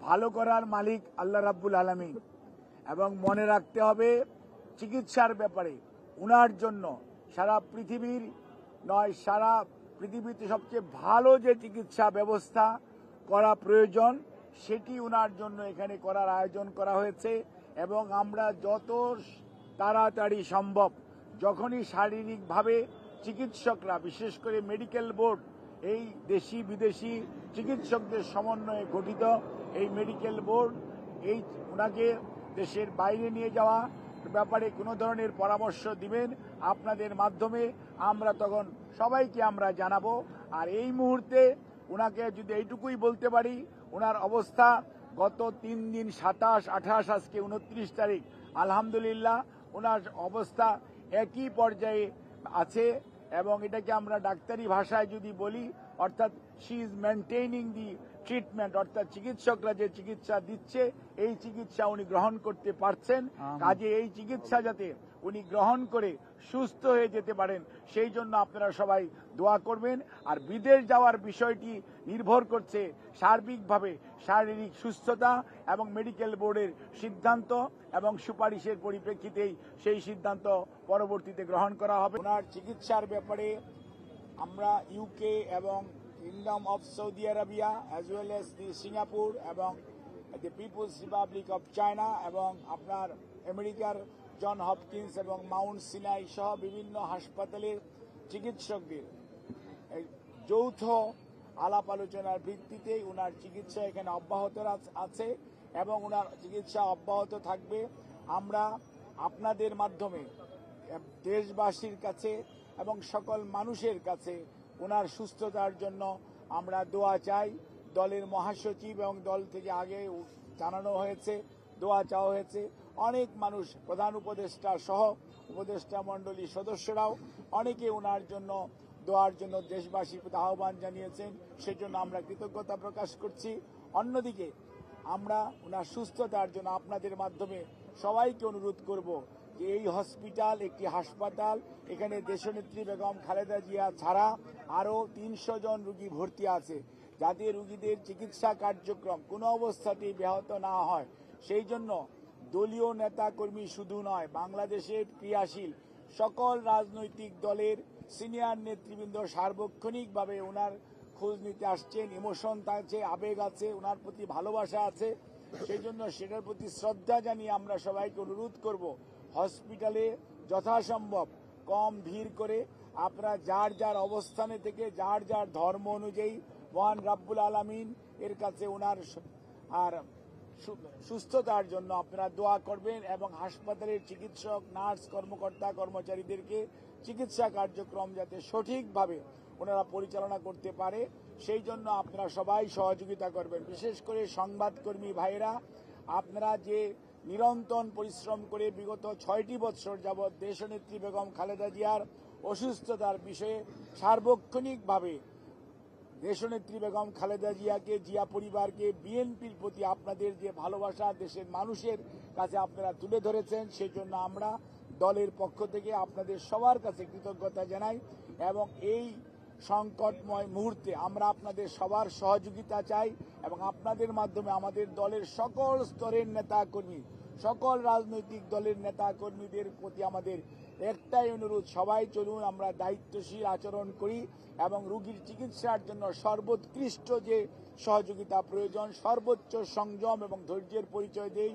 ভালো করার মালিক আল্লাহ রাব্বুল আলামিন। এবং মনে রাখতে হবে চিকিৎসার ব্যাপারে উনার জন্য সারা পৃথিবীর নয়, সারা পৃথিবীতে সবচেয়ে ভালো যে চিকিৎসা ব্যবস্থা করা প্রয়োজন সেটি উনার জন্য এখানে করার আয়োজন করা হয়েছে। এবং আমরা যত তাড়াতাড়ি সম্ভব, যখনই শারীরিকভাবে চিকিৎসকরা, বিশেষ করে মেডিকেল বোর্ড, এই দেশি বিদেশি চিকিৎসকদের সমন্বয়ে গঠিত এই মেডিকেল বোর্ড ওনাকে দেশের বাইরে নিয়ে যাওয়া ব্যাপারে কোনো ধরনের পরামর্শ দিবেন আপনাদের মাধ্যমে, আমরা তখন সবাইকে আমরা জানাবো। আর এই মুহূর্তে ওনাকে যদি এইটুকুই বলতে পারি, ওনার অবস্থা গত 3 দিন 27, 28, আজকে 29 তারিখ, আলহামদুলিল্লাহ ওনার অবস্থা একই পর্যায়ে আছে। এবং এটাকে আমরা ডাক্তারি ভাষায় যদি বলি, অর্থাৎ শি ইজ মেনটেইনিং দি ট্রিটমেন্ট, অর্থাৎ চিকিৎসকরা যে চিকিৎসা দিচ্ছে এই চিকিৎসা উনি গ্রহণ করতে পারছেন। কাজে এই চিকিৎসা যাতে উনি গ্রহণ করে সুস্থ হয়ে যেতে পারেন সেই জন্য আপনারা সবাই দোয়া করবেন। আর বিদেশ যাওয়ার বিষয়টি নির্ভর করছে সার্বিকভাবে শারীরিক সুস্থতা এবং মেডিকেল বোর্ডের সিদ্ধান্ত এবং সুপারিশের পরিপ্রেক্ষিতেই সেই সিদ্ধান্ত পরবর্তীতে গ্রহণ করা হবে। ওনার চিকিৎসার ব্যাপারে আমরা ইউকে এবং kingdom of Saudi Arabia as well as the Singapore এবং দি পিপলস রিপাবলিক অফ চায়না এবং আপনার আমেরিকার জন হপকিন্স এবং মাউন্ট সিনাই সহ বিভিন্ন হাসপাতালের চিকিৎসকদের যৌথ আলাপ আলোচনার ভিত্তিতে উনার চিকিৎসা এখানে অব্যাহত আছে এবং উনার চিকিৎসা অব্যাহত থাকবে। আমরা আপনাদের মাধ্যমে দেশবাসীর কাছে এবং সকল মানুষের কাছে ওনার সুস্থতার জন্য আমরা দোয়া চাই। দলের মহাসচিব এবং দল থেকে আগে জানানো হয়েছে, দোয়া চাওয়া হয়েছে। অনেক মানুষ, প্রধান উপদেষ্টা সহ উপদেষ্টা মণ্ডলীর সদস্যরাও অনেকে ওনার জন্য দোয়ার জন্য দেশবাসীর প্রতি আহ্বান জানিয়েছেন, সেজন্য আমরা কৃতজ্ঞতা প্রকাশ করছি। অন্যদিকে আমরা ওনার সুস্থতার জন্য আপনাদের মাধ্যমে সবাইকে অনুরোধ করব যে এই হসপিটাল একটি হাসপাতাল, এখানে দেশনেত্রী বেগম খালেদা জিয়া ছাড়া আরও 300 জন রোগী ভর্তি আছে, যাতে রোগীদের চিকিৎসা কার্যক্রম কোনো অবস্থাতেই ব্যাহত না হয় সেই জন্য দলীয় নেতা কর্মী শুধু নয়, বাংলাদেশের ক্রিয়াশীল সকল রাজনৈতিক দলের সিনিয়র নেতৃবৃন্দ সার্বক্ষণিকভাবে ওনার খোঁজ নিতে আসছেন। ইমোশন আছে, আবেগ আছে, ওনার প্রতি ভালোবাসা আছে, সেই জন্য সেটার প্রতি শ্রদ্ধা জানিয়ে আমরা সবাইকে অনুরোধ করব হসপিটালে যথাসম্ভব কম ভিড় করে আপনারা যার যার অবস্থানে থেকে যার যার ধর্ম অনুযায়ী মহান রাব্বুল আলামিন এর কাছে ওনার আর সুস্থতার জন্য আপনারা দোয়া করবেন এবং হাসপাতালের চিকিৎসক, নার্স, কর্মকর্তা কর্মচারীদেরকে চিকিৎসা কার্যক্রম যাতে সঠিকভাবে ওনারা পরিচালনা করতে পারে সেই জন্য আপনারা সবাই সহযোগিতা করবেন। বিশেষ করে সংবাদকর্মী ভাইয়েরা, আপনারা যে নিরন্তর পরিশ্রম করে বিগত 6টি বছর যাবৎ দেশনেত্রী বেগম খালেদা জিয়ার অসুস্থতার বিষয়ে সার্বক্ষণিকভাবে দেশনেত্রী বেগম খালেদা জিয়াকে, জিয়া পরিবারকে, বিএনপির প্রতি আপনাদের যে ভালোবাসা দেশের মানুষের কাছে আপনারা তুলে ধরেছেন, সেই জন্য আমরা দলের পক্ষ থেকে আপনাদের সবার কাছে কৃতজ্ঞতা জানাই। এবং এই সংকটময় মুহূর্তে আমরা আপনাদের সবার সহযোগিতা চাই এবং আপনাদের মাধ্যমে আমাদের দলের সকল স্তরের নেতাকর্মী, সকল রাজনৈতিক দলের নেতাকর্মীদের প্রতি আমাদের একটাই অনুরোধ, সবাই চলুন আমরা দায়িত্বশীল আচরণ করি এবং রোগীর চিকিৎসার জন্য সর্বোৎকৃষ্ট যে সহযোগিতা প্রয়োজন সর্বোচ্চ সংযম এবং ধৈর্যের পরিচয় দেই।